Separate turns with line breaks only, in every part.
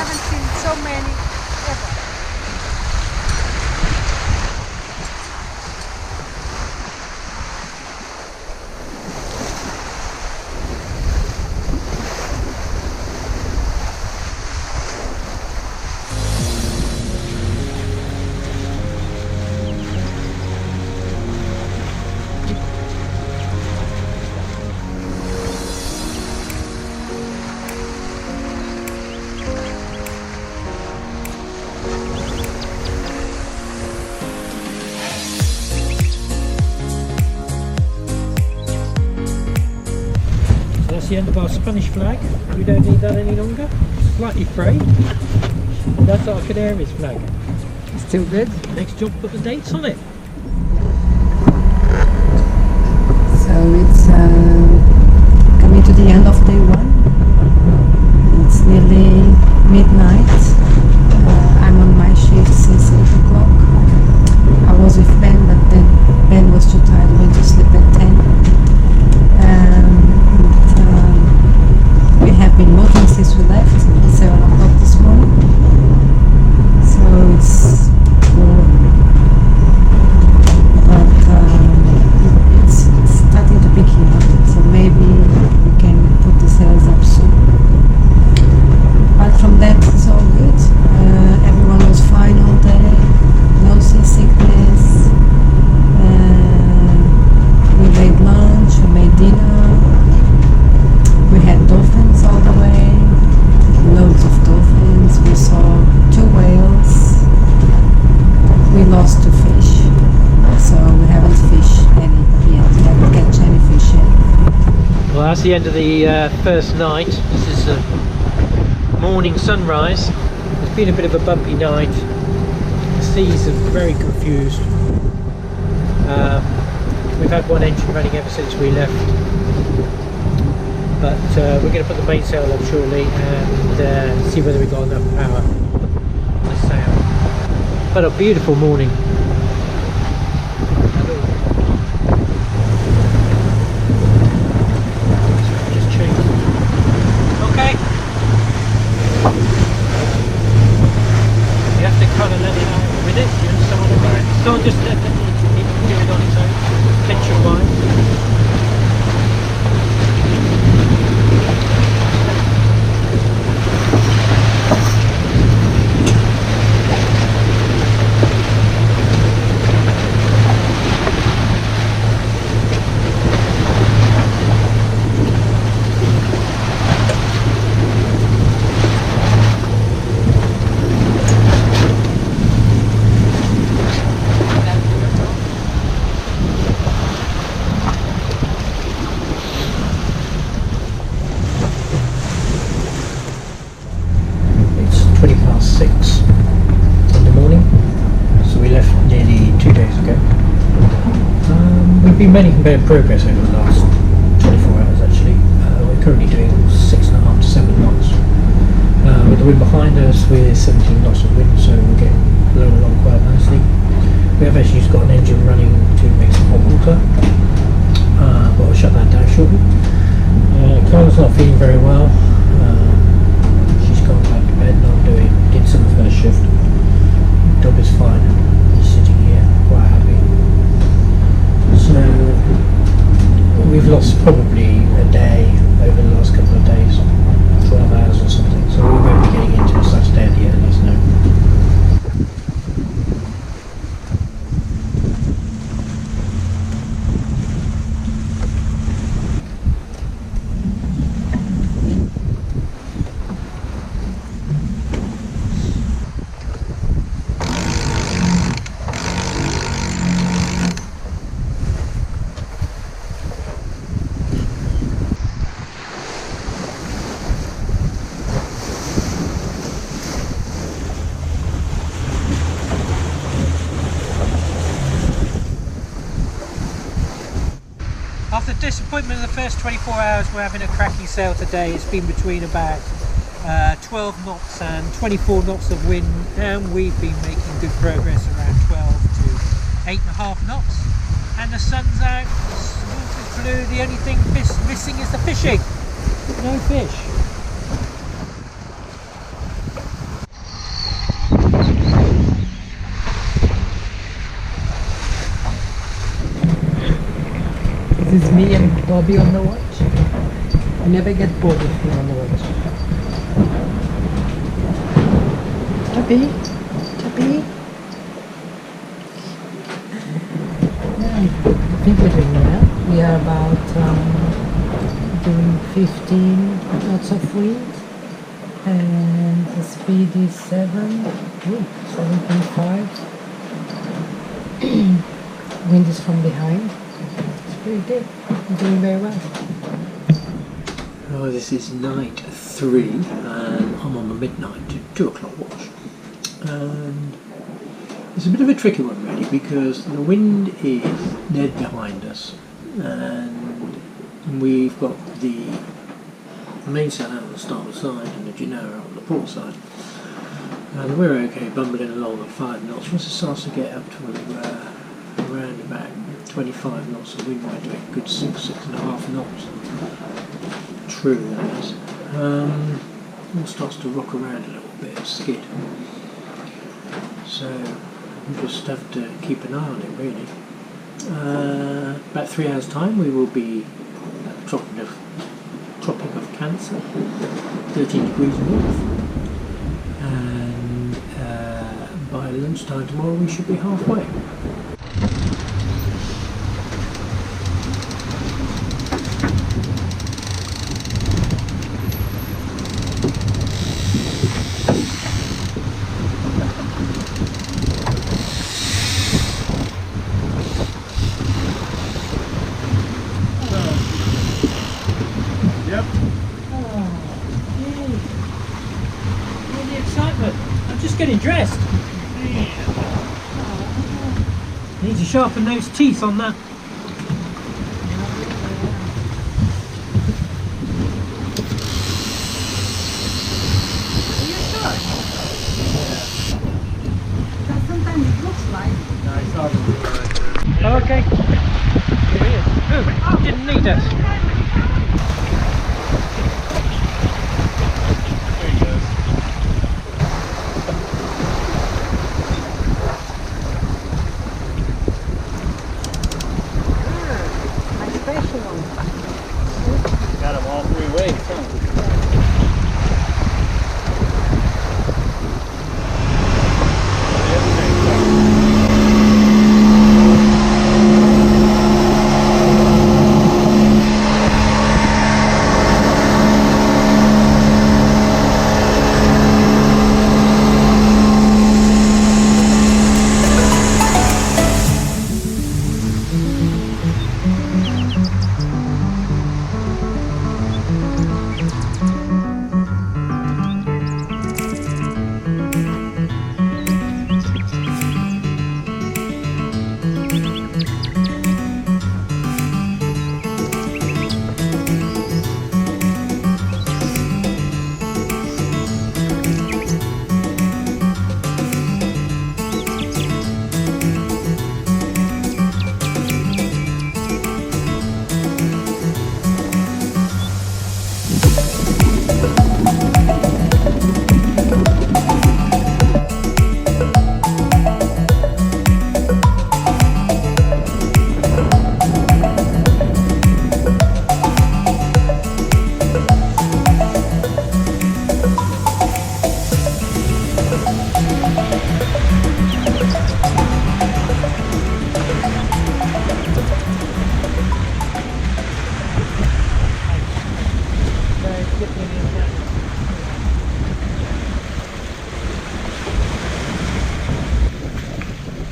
haven't seen so many ever.
That's the end of our Spanish flag. We don't need that any longer. Slightly frayed. That's our Canaries flag.
Still good.
Next job, put the dates on it.
So it's coming to the end of day one. It's nearly midnight. I'm on my shift since 8 o'clock. I was with Ben, but then Ben was too tired, went to sleep at 10. We have been working since we left at 7 o'clock this morning. So it's warm. But it's starting to pick up, so maybe we can put the sails up soon. Apart from that, it's all good. Everyone was fine all day, no seasickness. We made lunch, we made dinner, we had dolphins all the way, loads of dolphins, we saw 2 whales, we lost 2 fish, so we haven't fished any yet, we haven't catch any fish yet.
Well, that's the end of the first night. This is the morning sunrise. It's been a bit of a bumpy night. The seas are very confused. We've had one engine running ever since we left, but we're going to put the mainsail on shortly and see whether we got enough power on the sail. But a beautiful morning. Just change. Okay. You have to kind of let it out with it. You understand what I mean? Don't just let it do it on its own. Tension wise. We've been making better progress over the last 24 hours actually. We're currently doing 6.5 to 7 knots. With the wind behind us, we're 17 knots of wind, so we're getting blown along quite nicely. We have actually just got an engine running to make some hot water, but I'll shut that down shortly. Carla's not feeling very well. She's gone back to bed, and did some of her shift. Dobby's fine, he's sitting here quite happy. So we've lost probably a day over the last couple of days, 12 hours or something, so we won't be getting into a Saturday at the earliest now. After the disappointment of the first 24 hours, we're having a cracking sail today. It's been between about 12 knots and 24 knots of wind, and we've been making good progress around 12 to 8.5 knots. And the sun's out, the water's blue, the only thing missing is the fishing. No fish. is me and Dobby on the watch. I never get bored with him on the watch. Dobby? Dobby? Yeah, I think we're doing well. We are about doing 15 knots of wind, and the speed is 7.5. Wind is from behind. It's pretty good. We're doing very well.
Oh, this is night 3 and I'm on the midnight 2 o'clock watch. And it's a bit of a tricky one really, because the wind is dead behind us and we've got the mainsail out on the starboard side and the Genoa out on the port side. And we're okay bumbling along at 5 knots. Once it starts to get up to around about 25 knots of wind, we're doing a good 6.5 knots. True, that is. It starts to rock around a little bit, skid. So we just have to keep an eye on it really. About 3 hours time we will be at the Tropic of Cancer, 13 degrees north, and by lunchtime tomorrow we should be halfway.
Getting dressed. Need to sharpen those teeth on that.
Are you sure? That sometimes it looks like.
No, it's hard.
Okay. Here he is. Oh, didn't need us.
Got them all 3 ways, huh?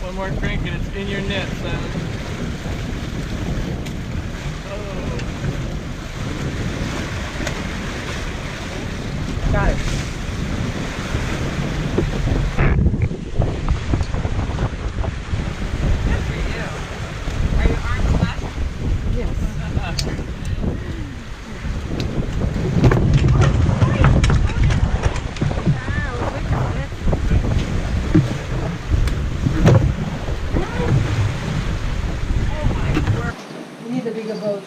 One more crank and it's in your net, son. Oh.
Got it.
Good for you. Are your arms flat?
Yes. We need a bigger boat.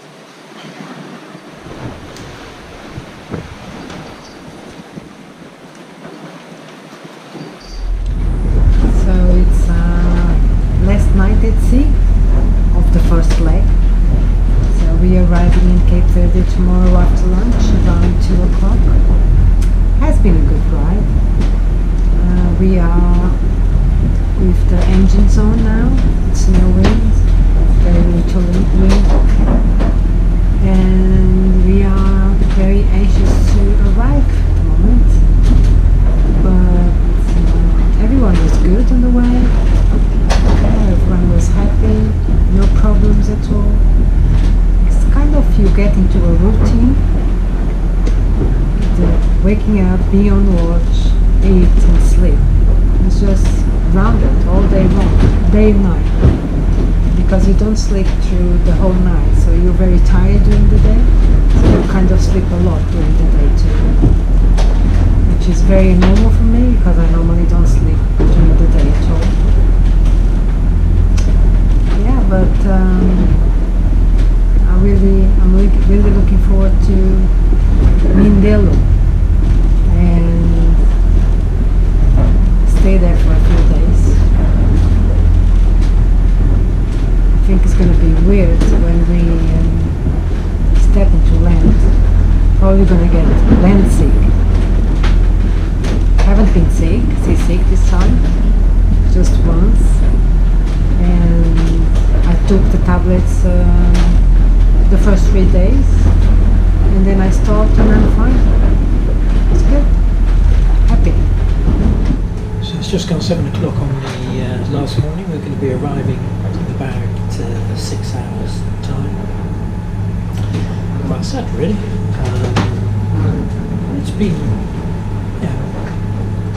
So it's last night at sea of the first leg. So
we are arriving in Cape Verde tomorrow after lunch, around 2 o'clock. Has been a good ride. We are with the engines on now. It's no wind, very little wind, and we are very anxious to arrive at the moment. But everyone was good on the way. Everyone was happy, no problems at all. It's kind of, you get into a routine. Waking up, being on watch, eat and sleep. It's just rounded all day long, day and night. Because you don't sleep through the whole night, so you're very tired during the day. So you kind of sleep a lot during the day too. Which is very normal for me, because I normally don't sleep during the day at all. Yeah, but I'm really looking forward to Mindelo and stay there for a few days. I think it's going to be weird when we step into land. Probably going to get land sick. I haven't been seasick this time, just once, and I took the tablets the first 3 days, and then I stopped and I'm fine. It's good. Happy.
So it's just gone 7 o'clock on the last morning. We're going to be arriving in about 6 hours time. Quite sad really. It's been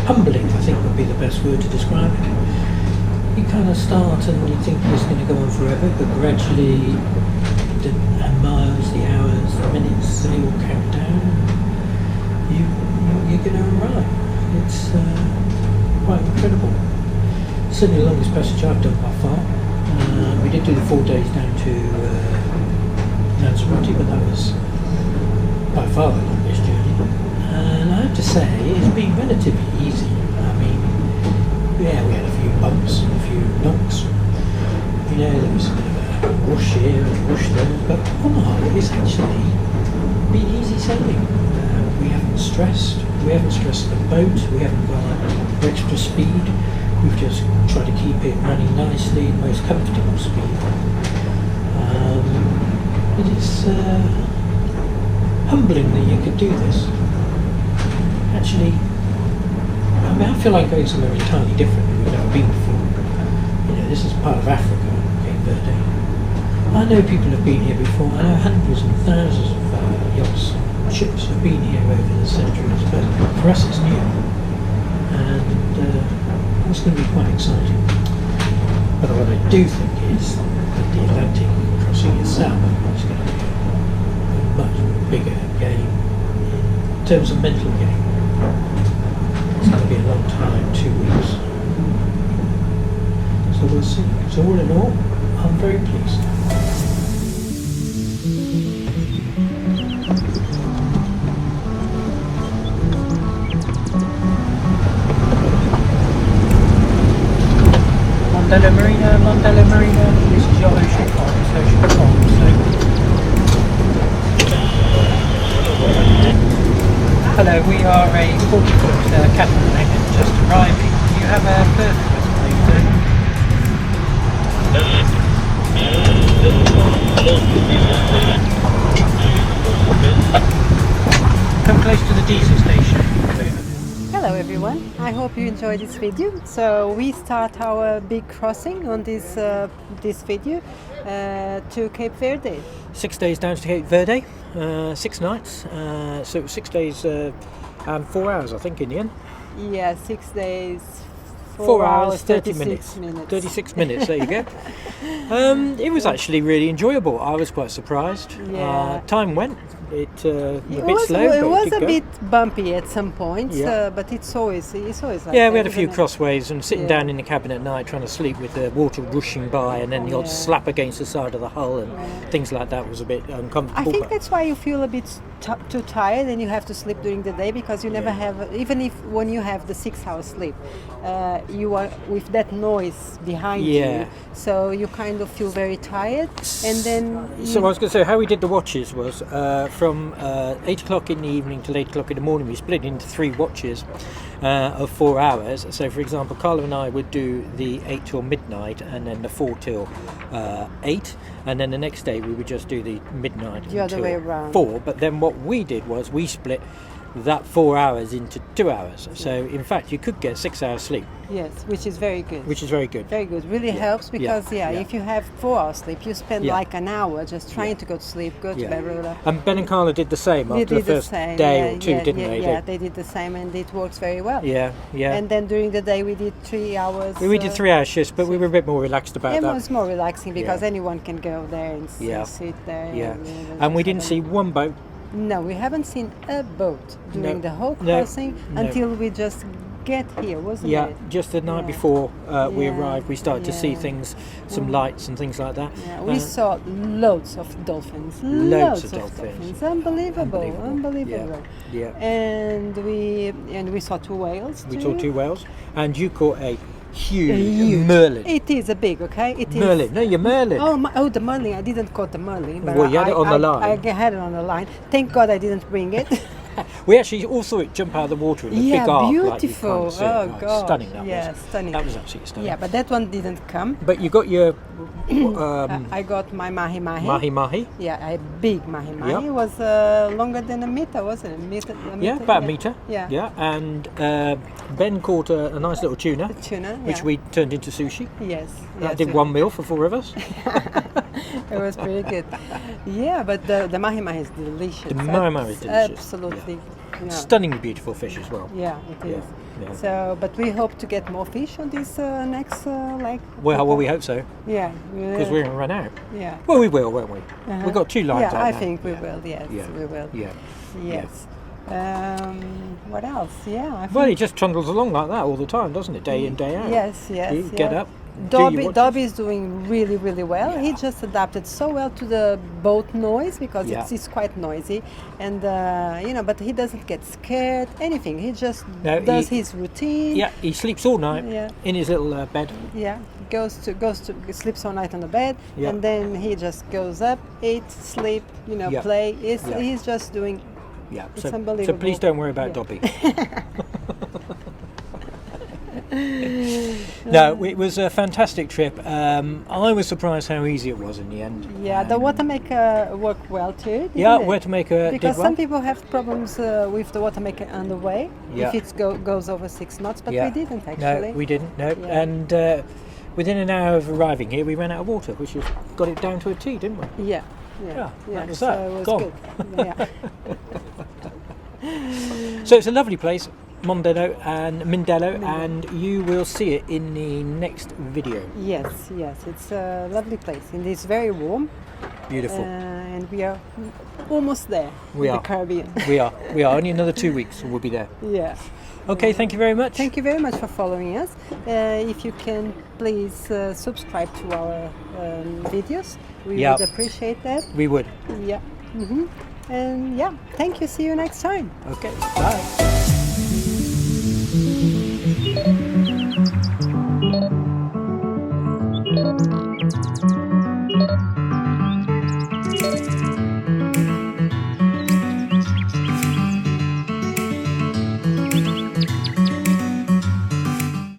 humbling, I think would be the best word to describe it. You kind of start and you think it's going to go on forever, but gradually the miles, the hours, the minutes, they all count down. You're going to arrive. It's quite incredible. Certainly the longest passage I've done by far. We did do the 4 days down to Lanzarote, but that was by far the longest journey. And I have to say, it's been relatively easy. I mean, yeah, we had a few bumps and a few knocks. You know, there was a bit of a whoosh here and a whoosh there, but on the whole, it's actually been easy sailing. We haven't stressed. We haven't stressed the boat. We haven't gone extra speed. We've just tried to keep it running nicely, the most comfortable speed. It is humbling that you could do this. Actually, I mean, I feel like going somewhere entirely different that we've never been before. You know, this is part of Africa, Cape Verde. I know people have been here before. I know hundreds and thousands of yachts and ships have been here over the centuries, but for us it's new. And it's going to be quite exciting. But what I do think is that the Atlantic crossing itself is going to be a much bigger game in terms of mental game. It's going to be a long time, 2 weeks. So we'll see. So all in all, I'm very pleased. Mondella Marina, this is your ocean pond, Hello, we are a 40-foot catamaran just arriving. You have a berth please. Come close to the diesel station.
Hello everyone, I hope you enjoyed this video. So we start our big crossing on this video to Cape Verde.
6 days down to Cape Verde, 6 nights, so 6 days and 4 hours I think in the end.
Yeah, 6 days,
4 hours, 30
minutes.
36 minutes, there you go. It was actually really enjoyable. I was quite surprised.
Yeah.
Time went. It was a bit
was,
slow,
it
but
was
it
a
did go.
bit bumpy at some points,
Yeah.
but it's always like
Yeah,
that,
we had a few
isn't it?
crossways and sitting
Yeah.
down in the cabin at night trying to sleep with the water rushing by and then the odd
Yeah.
slap against the side of the hull and things like that was a bit
I
uncomfortable.
think
but
that's why you feel a bit too tired and you have to sleep during the day because you never have, even if when you have the 6 hours sleep, you are with that noise behind you, so you kind of feel very tired. And then
So I was going to say, how we did the watches was from 8 o'clock in the evening till 8 o'clock in the morning, we split into 3 watches of 4 hours. So for example, Carla and I would do the 8 till midnight and then the 4 till 8, and then the next day we would just do the midnight
The other
until
way around.
4. But then what we did was we split that 4 hours into 2 hours. So in fact you could get 6 hours sleep,
yes, which is very good.
which is very good.
Very good. Really helps because if you have 4 hours sleep, you spend like an hour just trying to go to sleep, go to bed. Blah, blah, blah.
And Ben and Carla did the same
They
after the
did
first
same,
day or two, didn't they?
Yeah, they did the same, and it works very well.
Yeah.
And then during the day we did 3 hours.
We did 3 hour shifts, but we were a bit more relaxed about
It
that.
was more relaxing because anyone can go there and sit there.
Yeah.
And
And we didn't see one boat.
No, we haven't seen a boat during
No.
the whole
No.
crossing
No.
until we just get here, wasn't
Yeah,
it?
just the night
Yeah.
before we
Yeah,
arrived, we started to see
yeah.
things, some lights and things like that.
Yeah, we saw loads of dolphins.
Loads of dolphins.
Unbelievable.
Yeah.
And we saw 2 whales.
We
too.
saw 2 whales, and you caught a huge merlin.
It is a big, okay? It is.
Merlin, no, you're merlin.
Oh, the merlin. I didn't caught the merlin. But
Well, you had it on the line.
I had it on the line. Thank God I didn't bring it.
We actually all saw it jump out of the water in a big arc.
beautiful.
Like you can't see it.
Oh,
Right,
God.
stunning that
Yeah,
was.
stunning.
That was absolutely stunning.
Yeah, but that one didn't come.
But you got your
I got my mahi mahi.
mahi mahi.
Yeah, a big mahi mahi.
Yeah.
It was longer than a meter, wasn't it? A meter,
About a metre.
Yeah.
And Ben caught a nice little tuna,
Tuna,
which we turned into sushi.
Yes.
That
yes,
did
we-
one meal for 4 of us.
It was pretty good. Yeah, but the mahi mahi is delicious.
The mahi mahi is delicious.
Absolutely. Yeah.
Stunningly beautiful fish as well.
Yeah, it is.
Yeah.
So, but we hope to get more fish on this next lake.
Well, we hope so,
Yeah.
because we're going to run out.
Yeah.
Well, we will, won't we?
Uh-huh.
We've got 2 lines
Yeah,
out
I
now.
think we will. Yes,
Yeah.
we will.
Yeah.
Yes. What else? Yeah. I
Well,
think-
it just trundles along like that all the time, doesn't it? Day in, day out.
Yes.
You get up. do
Dobby,
your watches.
Dobby is doing really, really well. He just adapted so well to the boat noise because it's quite noisy, and but he doesn't get scared. Anything. He just does his routine.
Yeah, he sleeps all night in his little bed.
Yeah, goes to sleeps all night on the bed, and then he just goes up, eat, sleep, play. He's just doing.
Yeah,
It's
so
unbelievable.
please don't worry about Dobby. No, it was a fantastic trip. I was surprised how easy it was in the end.
Yeah, the water maker worked well too.
Yeah,
didn't it?
water maker
Because
did well.
some people have problems with the water maker on the way if it goes over 6 knots, but we didn't actually.
No, we didn't. No,
Yeah.
and within an hour of arriving here, we ran out of water, which has got it down to a T, didn't we?
Yeah.
That was
so
that.
it was
Gone.
good. Yeah.
So it's a lovely place, Mindelo, and you will see it in the next video.
Yes, it's a lovely place and it's very warm.
Beautiful.
And we are almost there.
We
in
are.
the Caribbean.
We are only another 2 weeks and we'll be there.
Yeah.
Okay, thank you very much.
Thank you very much for following us. If you can please subscribe to our videos, we would appreciate that.
We would.
Yeah. And thank you. See you next time.
Okay, bye.